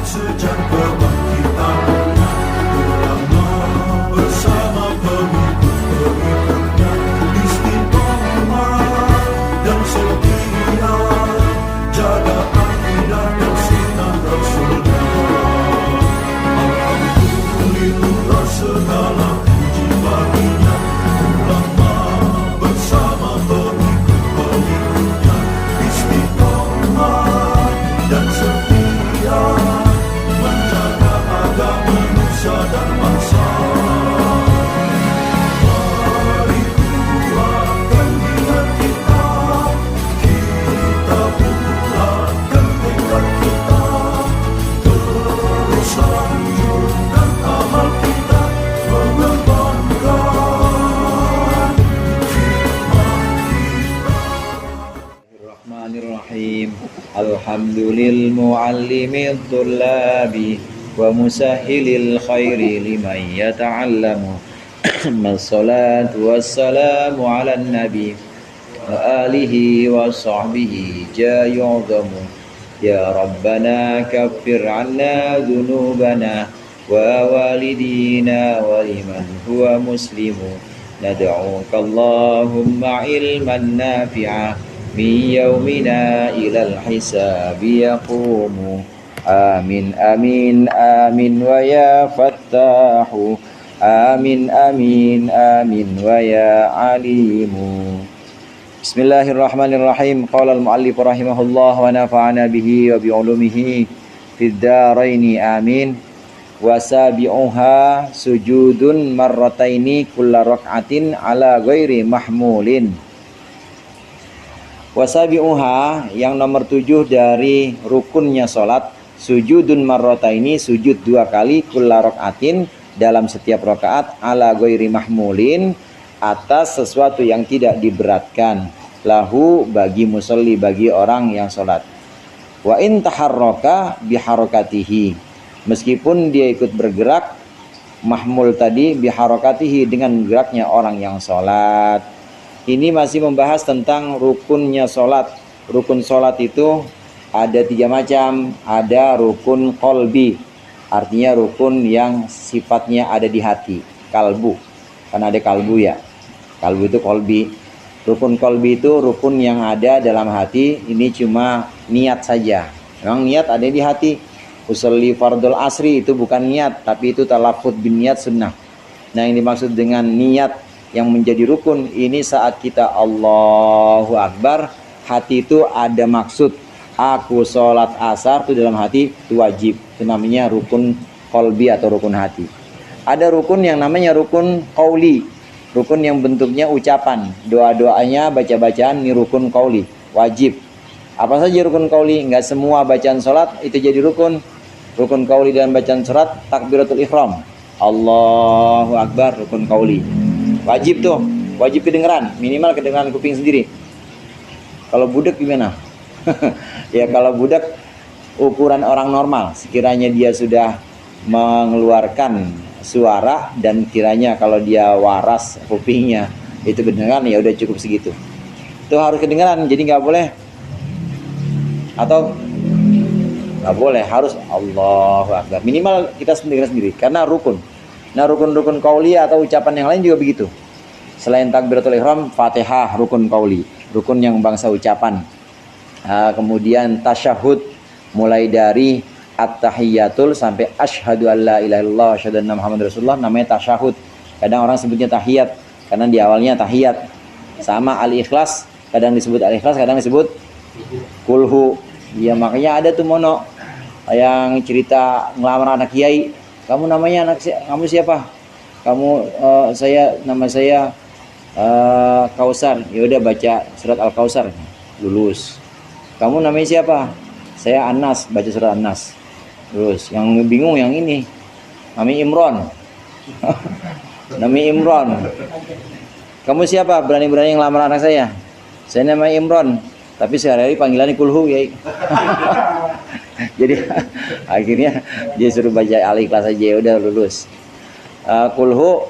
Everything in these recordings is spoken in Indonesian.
sejak kebangkitan ulama bersama pengikut-pengikutnya istiqomah dan setia jaga akidah dan sunnah Rasulullah. Alhamdulillah segala puji baginya ulama bersama pengikut-pengikutnya istiqomah dan setia menjaga agama nusa dan bangsa. Mari kuatkan niat kita, kita bulatkan tekad kita, terus lanjutkan amal kita, mengembangkan hikmah kita. Bismillahirrahmanirrahim. Alhamdulil muallimid thullabi wa musahhilil khairi liman yata'allamu. Wassalatu wassalamu ala nabi wa alihi wa sahbihi jayu'zamu. Ya Rabbana kaffir anna dhunubana wa walidina wa liman huwa muslimu. Nad'uka Allahumma ilman nafi'a min yaumina ilal hisabi yaqumu. Amin amin amin wa ya fattahu. Amin amin amin wa ya alimu. Bismillahirrahmanirrahim. Qala al-muallif rahimahullah wa nafa'ana bihi wa bi'ulumihi fid dharaini amin. Wa sabi'uha sujudun marrataini kulla rak'atin ala ghairi mahmulin. Wasabi'uha yang nomor 7 dari rukunnya sholat, sujudun marrotaini, sujud 2 kali, kulla rok'atin, dalam setiap rakaat, ala ghairi mahmulin, atas sesuatu yang tidak diberatkan, lahu bagi musalli, bagi orang yang sholat. Wa in taharroka biharokatihi, meskipun dia ikut bergerak, mahmul tadi biharokatihi, dengan geraknya orang yang sholat. Ini masih membahas tentang rukunnya sholat. Rukun sholat itu ada 3 macam. Ada rukun qalbi, artinya rukun yang sifatnya ada di hati, kalbu. Kan ada kalbu ya, kalbu itu qalbi. Rukun qalbi itu rukun yang ada dalam hati. Ini cuma niat saja. Memang niat ada di hati. Usolli fardul asri itu bukan niat, tapi itu talaffuz bin niat sunnah. Nah, yang dimaksud dengan niat yang menjadi rukun ini saat kita Allahu Akbar, hati itu ada maksud, aku sholat asar, itu dalam hati, itu wajib. Itu namanya rukun qalbi atau rukun hati. Ada rukun yang namanya rukun qauli, rukun yang bentuknya ucapan, doa-doanya, baca-bacaan, ini rukun qauli, wajib. Apa saja rukun qauli? Enggak semua bacaan sholat itu jadi rukun. Rukun qauli dalam bacaan sholat, takbiratul ihram, Allahu Akbar, rukun qauli. Wajib tuh, wajib kedengeran, minimal kedengeran kuping sendiri. Kalau budak gimana? Ya kalau budak ukuran orang normal, sekiranya dia sudah mengeluarkan suara dan kiranya kalau dia waras kupingnya itu kedengeran, ya udah cukup segitu. Itu harus kedengeran, jadi nggak boleh atau nggak boleh, harus Allahu Akbar. Minimal kita sendiri karena rukun. Nah, rukun-rukun qauli atau ucapan yang lain juga begitu. Selain takbiratul ihram, Fatihah rukun qauli, rukun yang bangsa ucapan. Kemudian tasyahud, mulai dari at-tahiyyatul sampai asyhadu alla ilaha illallah wa asyhadu anna muhammadar rasulullah, namanya tasyahud. Kadang orang sebutnya tahiyat karena di awalnya tahiyat. Sama al-ikhlas, kadang disebut al-ikhlas, kadang disebut kulhu. Ya makanya ada tuh mono yang cerita ngelamar anak kiai. Kamu namanya kamu siapa? Nama saya Kausar. Ya udah baca surat Al-Kausar, lulus. Kamu namanya siapa? Saya Anas, baca surat Anas. Terus yang bingung yang ini. Namanya Imron. Namanya Imron. Kamu siapa? Berani-berani ngelamar anak saya. Saya namanya Imron, tapi sehari-hari panggilannya kulhu ya. Jadi akhirnya dia suruh baca al-ikhlas aja, udah lulus. Kulhu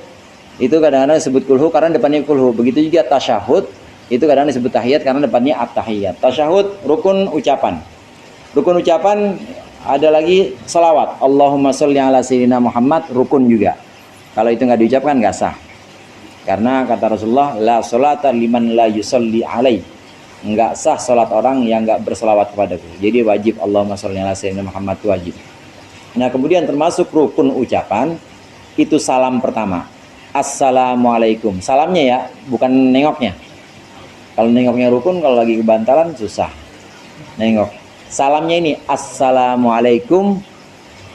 itu kadang-kadang disebut kulhu karena depannya kulhu. Begitu juga tasyahud itu kadang disebut tahiyat karena depannya at-tahiyat. Tasyahud rukun ucapan. Rukun ucapan Ada lagi salawat. Allahumma sholli ala sayyidina Muhammad, rukun juga. Kalau itu nggak diucapkan nggak sah. Karena kata Rasulullah, la sholata liman la yusolli alai. Nggak sah sholat orang yang nggak berselawat kepadaku. Jadi wajib Allahumma sholli ala sayyidina Muhammad, itu wajib. Nah kemudian termasuk rukun ucapan itu salam pertama. Assalamualaikum. Salamnya ya, bukan nengoknya. Kalau nengoknya rukun, kalau lagi kebantalan susah nengok. Salamnya ini assalamualaikum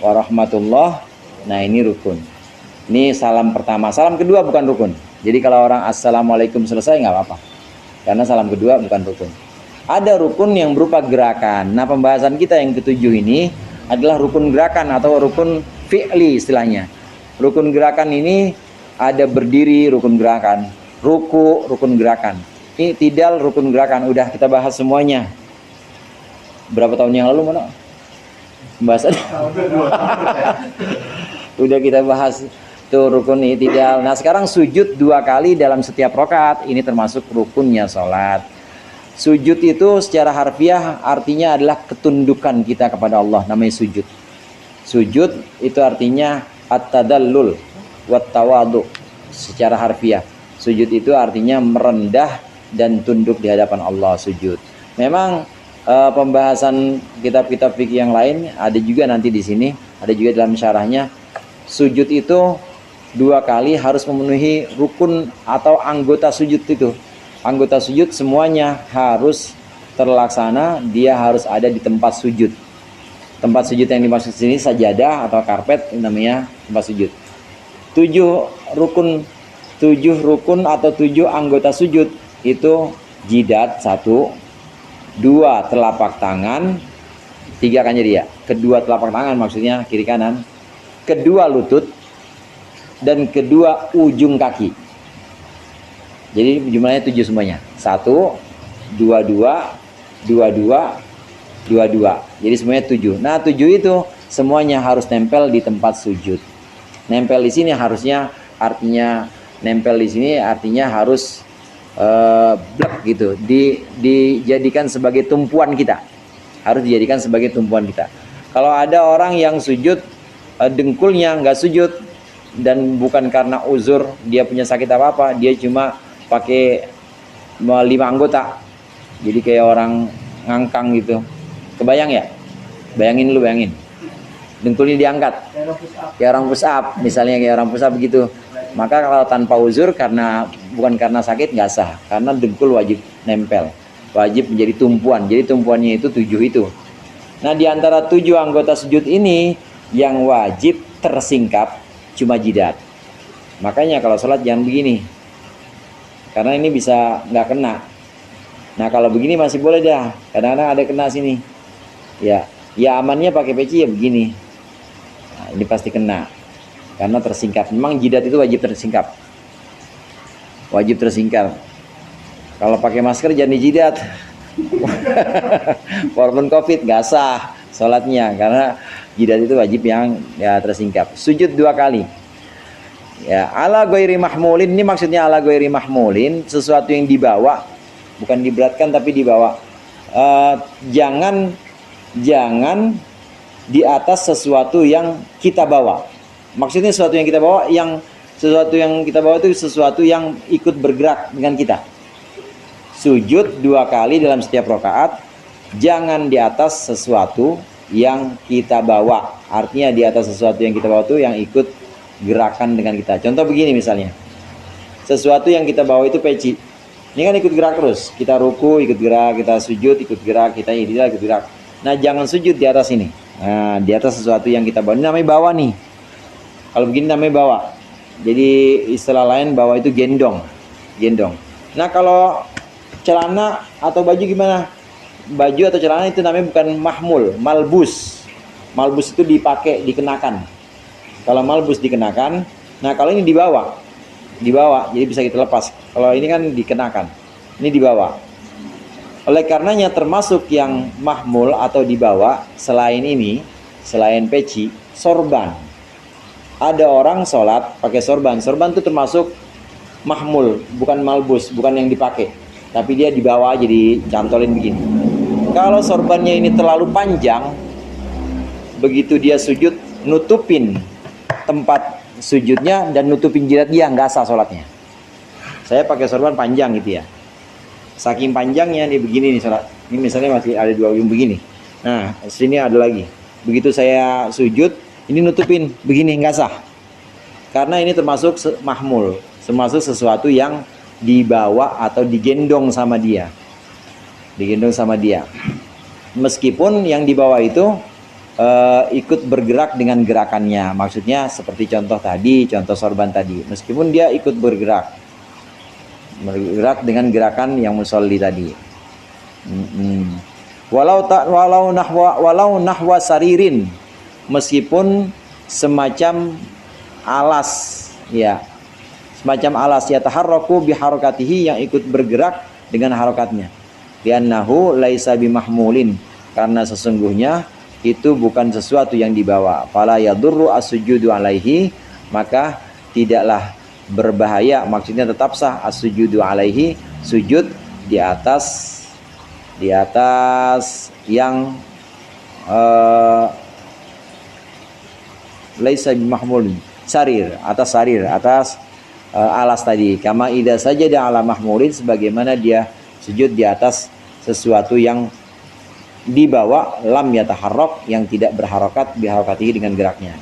warahmatullah. Nah ini rukun. Ini salam pertama. Salam kedua bukan rukun. Jadi kalau orang assalamualaikum selesai nggak apa-apa. Karena salam kedua bukan rukun. Ada rukun yang berupa gerakan. Nah pembahasan kita yang ketujuh ini adalah rukun gerakan atau rukun fi'li istilahnya. Rukun gerakan ini ada berdiri rukun gerakan, ruku rukun gerakan, ini tidal rukun gerakan. Udah kita bahas semuanya. Berapa tahun yang lalu mana pembahasan? Udah kita bahas tuh rukun i'tidal. Nah sekarang sujud 2 kali dalam setiap rakaat, ini termasuk rukunnya sholat. Sujud itu secara harfiah artinya adalah ketundukan kita kepada Allah, namanya sujud. Sujud itu artinya at-tadallul wat tawadu. Secara harfiah sujud itu artinya merendah dan tunduk di hadapan Allah, sujud. Memang pembahasan kitab-kitab fikih yang lain ada juga nanti di sini, ada juga dalam syarahnya. Sujud itu 2 kali harus memenuhi rukun atau anggota sujud itu. Anggota sujud semuanya harus terlaksana, dia harus ada di tempat sujud. Tempat sujud yang dimaksud sini sajadah atau karpet, namanya tempat sujud. 7 rukun atau 7 anggota sujud itu jidat 1, 2 telapak tangan, 3 kan jadi ya. Kedua telapak tangan maksudnya kiri kanan, kedua lutut, dan kedua ujung kaki. Jadi jumlahnya 7 semuanya. 1, 2, 2, 2, 2, 2, 2. Jadi semuanya 7. Nah 7 itu semuanya harus nempel di tempat sujud. Nempel di sini harusnya artinya nempel di sini artinya harus blek gitu, dijadikan sebagai tumpuan kita, harus dijadikan sebagai tumpuan kita. Kalau ada orang yang sujud dengkulnya nggak sujud dan bukan karena uzur dia punya sakit apa-apa, dia cuma pakai 5 anggota, jadi kayak orang ngangkang gitu. Kebayang ya? Bayangin lu, bayangin dengkulnya diangkat kayak orang push up, misalnya kayak orang push up begitu. Maka kalau tanpa uzur, karena bukan karena sakit, nggak sah. Karena dengkul wajib nempel, wajib menjadi tumpuan. Jadi tumpuannya itu 7 itu. Nah di antara 7 anggota sujud ini yang wajib tersingkap cuma jidat. Makanya kalau sholat jangan begini, karena ini bisa nggak kena. Nah kalau begini masih boleh dah. Kadang-kadang ada kena sini. Ya amannya pakai peci ya begini. Nah, ini pasti kena. Karena tersingkap. Memang jidat itu wajib tersingkap. Wajib tersingkap. Kalau pakai masker jangan dijidat. Walaupun COVID nggak sah sholatnya, karena jidat itu wajib yang ya tersingkap. Sujud 2 kali. Ya, ala ghairi mahmulin, ini maksudnya ala ghairi mahmulin, sesuatu yang dibawa, bukan diberatkan tapi dibawa. Jangan di atas sesuatu yang kita bawa. Maksudnya sesuatu yang kita bawa, itu sesuatu yang ikut bergerak dengan kita. Sujud 2 kali dalam setiap rakaat, jangan di atas sesuatu yang kita bawa. Artinya di atas sesuatu yang kita bawa itu yang ikut gerakan dengan kita. Contoh begini misalnya, sesuatu yang kita bawa itu peci, ini kan ikut gerak terus. Kita ruku ikut gerak, kita sujud ikut gerak, kita ikut gerak. Nah jangan sujud di atas ini. Nah di atas sesuatu yang kita bawa, ini namanya bawa nih. Kalau begini namanya bawa. Jadi istilah lain bawa itu gendong. Nah kalau celana atau baju gimana? Baju atau celana itu namanya bukan mahmul, malbus. Malbus itu dipakai, dikenakan. Kalau malbus dikenakan, nah kalau ini dibawa, jadi bisa kita lepas. Kalau ini kan dikenakan, ini dibawa. Oleh karenanya termasuk yang mahmul atau dibawa selain ini, selain peci, sorban. Ada orang sholat pakai sorban. Sorban itu termasuk mahmul, bukan malbus, bukan yang dipakai, tapi dia dibawa jadi cantolin begini. Kalau sorbannya ini terlalu panjang, begitu dia sujud nutupin tempat sujudnya dan nutupin jidat dia, nggak sah sholatnya. Saya pakai sorban panjang gitu ya, saking panjangnya nih begini nih sholat. Ini misalnya masih ada 2 ujung begini. Nah sini ada lagi. Begitu saya sujud, ini nutupin begini, nggak sah. Karena ini termasuk mahmul, termasuk sesuatu yang dibawa atau digendong sama dia. Digendong sama dia. Meskipun yang dibawa itu ikut bergerak dengan gerakannya. Maksudnya seperti contoh tadi, contoh sorban tadi. Meskipun dia ikut bergerak dengan gerakan yang musolli tadi. Walau nahwa saririn, meskipun semacam alas, ya, semacam alas, ya, taharraku biharokatihi, yang ikut bergerak dengan harokatnya. Li'annahu laisa bimahmulin, karena sesungguhnya itu bukan sesuatu yang dibawa. Fala yadurru as-sujudu alaihi, maka tidaklah berbahaya, maksudnya tetap sah as-sujudu alaihi, sujud di atas yang laisa bimahmulin, sarir, atas alas tadi. Kama idza sajada ala mahmulin, sebagaimana dia sujud di atas sesuatu yang dibawa, lam yataharrak, yang tidak berharokat, biharokatihi, dengan geraknya.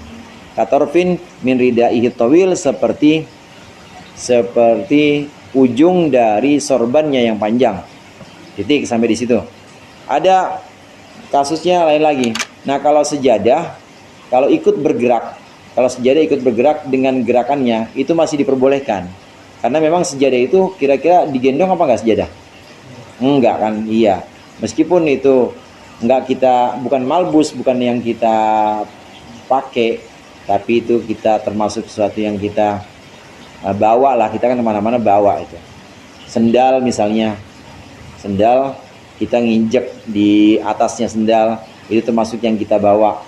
Katorfin min ridaihi tawil, seperti ujung dari sorbannya yang panjang. Titik, sampai di situ. Ada kasusnya lain lagi. Nah, kalau sejadah, kalau sejadah ikut bergerak dengan gerakannya, itu masih diperbolehkan. Karena memang sejadah itu kira-kira digendong apa enggak sejadah? Enggak kan? Iya. Meskipun itu bukan malbus, bukan yang kita pakai, tapi itu kita termasuk sesuatu yang kita bawa lah. Kita kan kemana-mana bawa itu. Sendal misalnya, sendal kita nginjek di atasnya sendal, itu termasuk yang kita bawa,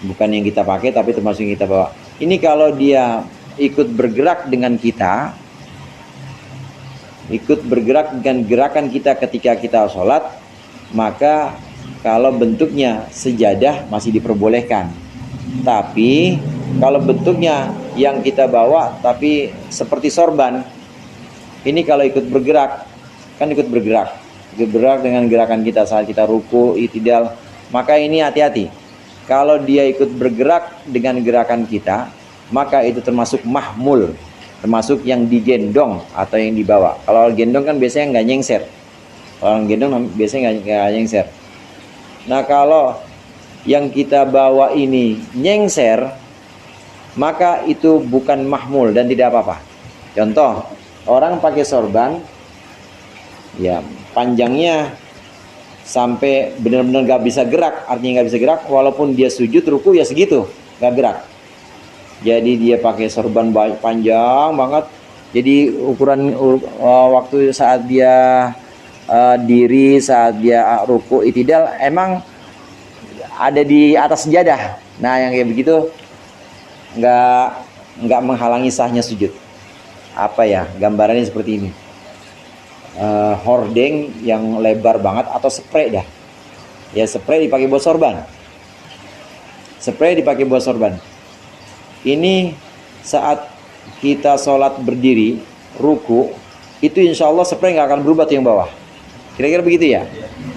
bukan yang kita pakai, tapi termasuk yang kita bawa. Ini kalau dia ikut bergerak dengan kita, ikut bergerak dengan gerakan kita ketika kita sholat, maka kalau bentuknya sejadah masih diperbolehkan. Tapi kalau bentuknya yang kita bawa tapi seperti sorban, ini kalau ikut bergerak, kan ikut bergerak dengan gerakan kita saat kita ruku, i'tidal, maka ini hati-hati. Kalau dia ikut bergerak dengan gerakan kita, maka itu termasuk mahmul, termasuk yang digendong atau yang dibawa. Kalau gendong kan biasanya nggak nyengser. Orang gendong biasanya nggak nyengser. Nah, kalau yang kita bawa ini nyengser, maka itu bukan mahmul dan tidak apa-apa. Contoh, orang pakai sorban, ya panjangnya sampai benar-benar nggak bisa gerak, artinya nggak bisa gerak, walaupun dia sujud ruku ya segitu, nggak gerak. Jadi dia pakai sorban panjang banget. Jadi ukuran waktu saat dia diri, saat dia ruku i'tidal, emang ada di atas sejadah. Nah, yang kayak begitu nggak menghalangi sahnya sujud. Apa ya, gambarannya seperti ini. Hordeng yang lebar banget atau spray dah. Ya, spray dipakai buat sorban. Spray dipakai buat sorban. Ini saat kita sholat berdiri, ruku, itu insya Allah spray nggak akan berubah tuh yang bawah. Kira-kira begitu ya?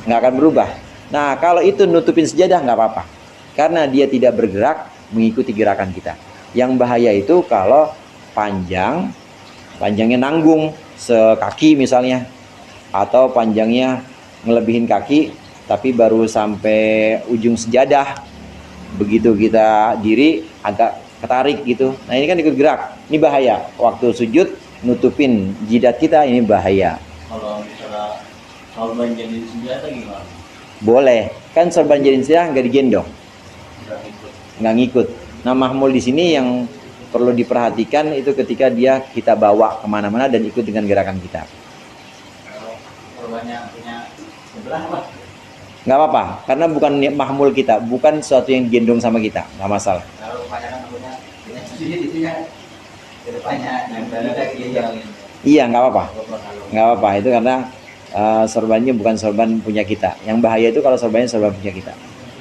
Nggak akan berubah. Nah, kalau itu nutupin sejadah nggak apa-apa. Karena dia tidak bergerak mengikuti gerakan kita. Yang bahaya itu kalau panjangnya nanggung sekaki misalnya, atau panjangnya ngelebihin kaki tapi baru sampai ujung sejadah. Begitu kita diri agak ketarik gitu. Nah, ini kan ikut gerak. Ini bahaya. Waktu sujud nutupin jidat kita, ini bahaya. Kalau misalnya sorban jadi senjata gimana? Boleh. Kan sorban jadi senjata nggak digendong, nggak ngikut. Nah, mahmul di sini yang perlu diperhatikan itu ketika kita bawa kemana-mana dan ikut dengan gerakan kita. Kalau sorbannya punya sebelah apa? Nggak apa-apa, karena bukan mahmul kita, bukan sesuatu yang digendong sama kita, nggak masalah. Kalau kebanyakan punya sendiri itu ya ke depannya nempel lagi yang Iya, nggak apa-apa, nggak apa-apa. Itu karena sorbannya bukan sorban punya kita. Yang bahaya itu kalau sorbannya sorban punya kita.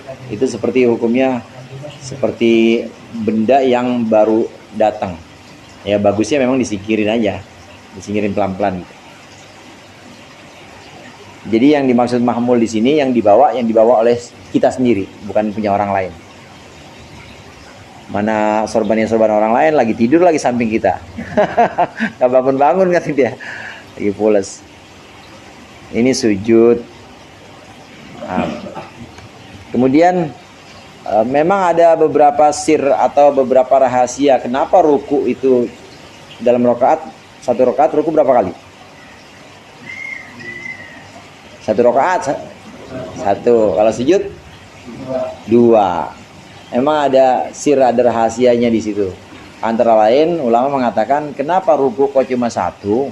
kan itu seperti hukumnya seperti benda yang baru datang. Ya bagusnya memang disingkirin aja, disingkirin pelan-pelan. Jadi yang dimaksud mahmul di sini yang dibawa oleh kita sendiri, bukan punya orang lain. Mana sorbannya sorban orang lain lagi tidur lagi samping kita, nggak bangun-bangun kan dia, lagi pules. Ini sujud. Nah, kemudian memang ada beberapa sir atau beberapa rahasia kenapa ruku itu dalam rakaat, satu rakaat ruku berapa kali? Satu rakaat satu, kalau sujud dua. Emang ada sir, ada rahasianya di situ. Antara lain ulama mengatakan kenapa ruku kok cuma satu,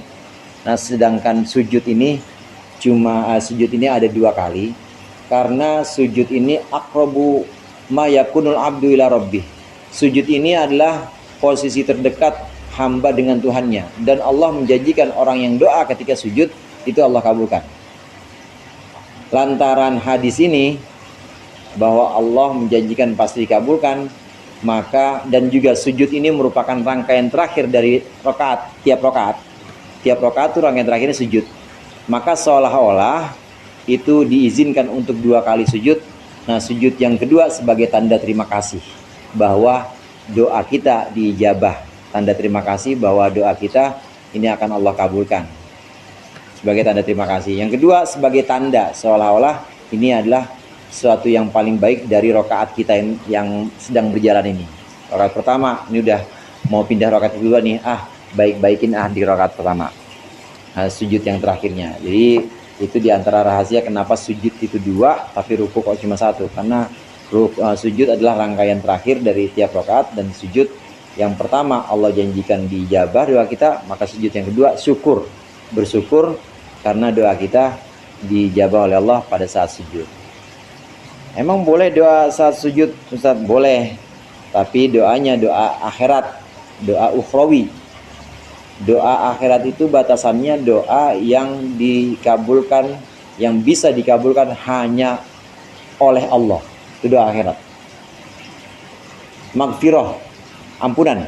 nah sedangkan sujud ini ada dua kali. Karena sujud ini aqrabu ma yakunul abdu ila rabbih. Sujud ini adalah posisi terdekat hamba dengan Tuhannya, dan Allah menjanjikan orang yang doa ketika sujud itu Allah kabulkan. Lantaran hadis ini bahwa Allah menjanjikan pasti dikabulkan, maka dan juga sujud ini merupakan rangkaian terakhir dari rakaat. Tiap rakaat itu rangkaian terakhirnya sujud. Maka seolah-olah itu diizinkan untuk dua kali sujud. Nah, sujud yang kedua sebagai tanda terima kasih bahwa doa kita diijabah, tanda terima kasih bahwa doa kita ini akan Allah kabulkan, sebagai tanda terima kasih. Yang kedua sebagai tanda seolah-olah ini adalah sesuatu yang paling baik dari rakaat kita yang sedang berjalan ini. Rakaat pertama ini udah mau pindah rakaat kedua nih, baik-baikin di rakaat pertama. Sujud yang terakhirnya. Jadi itu diantara rahasia kenapa sujud itu dua tapi ruku kok cuma satu, karena sujud adalah rangkaian terakhir dari tiap rakaat, dan sujud yang pertama Allah janjikan diijabah doa kita, maka sujud yang kedua bersyukur karena doa kita diijabah oleh Allah pada saat sujud. Emang boleh doa saat sujud, Ustaz? Boleh, tapi doanya doa akhirat, doa ukhrawi. Doa akhirat itu batasannya doa yang dikabulkan, yang bisa dikabulkan hanya oleh Allah. Itu doa akhirat. Maghfirah, ampunan.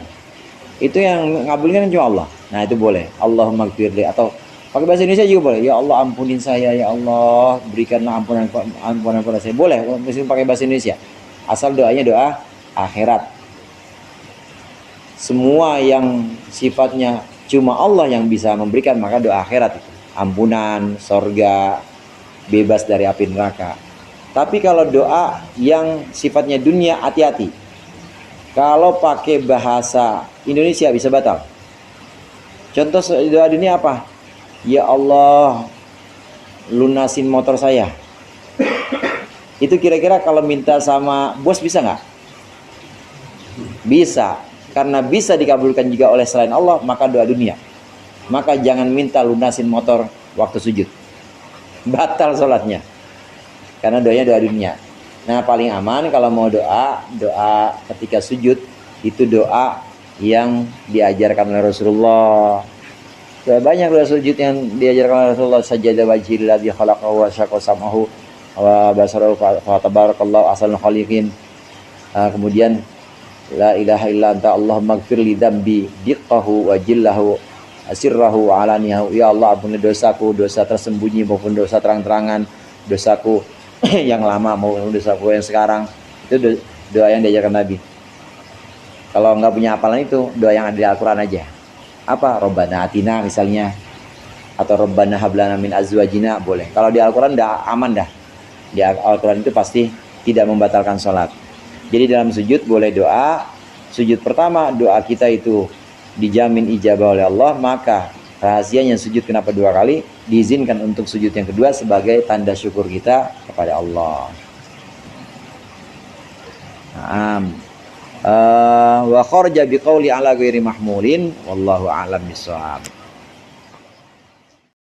Itu yang ngabulkan cuma Allah. Nah, itu boleh. Allahumma maghfirli, atau pakai bahasa Indonesia juga boleh. Ya Allah ampunin saya, ya Allah berikanlah ampunan pada saya. Boleh, meskipun pakai bahasa Indonesia. Asal doanya doa akhirat. Semua yang sifatnya cuma Allah yang bisa memberikan, maka doa akhirat itu ampunan, sorga, bebas dari api neraka. Tapi kalau doa yang sifatnya dunia, hati-hati. Kalau pakai bahasa Indonesia bisa batal. Contoh doa dunia apa? Ya Allah lunasin motor saya. Itu kira-kira kalau minta sama bos bisa nggak? Bisa. Karena bisa dikabulkan juga oleh selain Allah, maka doa dunia. Maka jangan minta lunasin motor waktu sujud. Batal sholatnya. Karena doanya doa dunia. Nah, paling aman kalau mau doa ketika sujud, itu doa yang diajarkan oleh Rasulullah. Banyak doa sujud yang diajarkan oleh Rasulullah. Sajada wajhil ladzi khalaqahu wa syaqa sam'ahu wa basarahu fa tabarakallahu ahsanul khaliqin. Kemudian la ilaha illa anta Allahumma ighfir li dzambi diqqahu wa jillahu asirrahu wa alaniyahu. Ya Allah ampuni dosaku, dosa tersembunyi maupun dosa terang-terangan, dosaku yang lama maupun dosaku yang sekarang. Itu doa yang diajarkan Nabi. Kalau nggak punya hafalan itu, doa yang ada di Al-Quran aja. Apa? Rabbana atina misalnya, atau Rabbana hablana min azwajina, boleh. Kalau di Al-Quran udah aman dah. Di Al-Quran itu pasti tidak membatalkan sholat. Jadi dalam sujud boleh doa. Sujud pertama doa kita itu dijamin ijabah oleh Allah, maka rahasianya sujud kenapa dua kali, diizinkan untuk sujud yang kedua sebagai tanda syukur kita kepada Allah. Wa kharaja biqauli ala ghairi mahmulin wallahu a'lam bissawab.